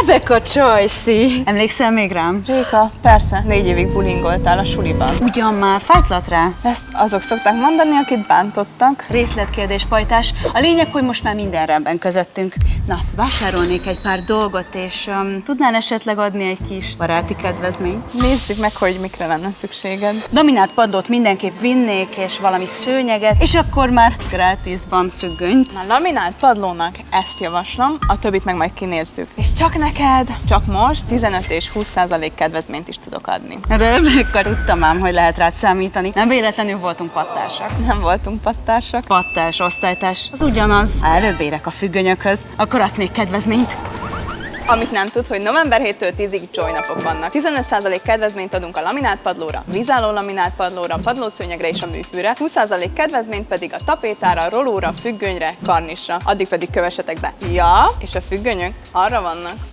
Rebecca Choice-i! Emlékszel még rám? Réka, persze, 4 évig bulingoltál a suliban. Ugyan már, fájtlat rá? Ezt azok szokták mondani, akit bántottak. Részletkérdés, pajtás. A lényeg, hogy most már minden rendben közöttünk. Na, vásárolnék egy pár dolgot, és tudnál esetleg adni egy kis baráti kedvezményt? Nézzük meg, hogy mikre lenne szükséged. Laminált padlót mindenképp vinnék, és valami szőnyeget, és akkor már gratisban függönyt. A laminált padlónak ezt javaslom, a többit meg majd kinézzük. És csak neked, csak most 15 és 20% kedvezményt is tudok adni. Rebecca, tudtam ám, hogy lehet rád számítani. Nem véletlenül voltunk pattársak. Nem voltunk pattársak. Pattás, osztálytárs, az ugyanaz. Ha előbb érek a függönyökhöz, akkor adsz még kedvezményt. Amit nem tud, hogy november 7-től 10-ig Joy napok vannak. 15% kedvezményt adunk a laminált padlóra, vízálló laminált padlóra, padlószőnyegre és a műfűre, 20% kedvezményt pedig a tapétára, rolóra, függönyre, karnisra. Addig pedig kövessetek be. Ja, és a függönyök arra vannak.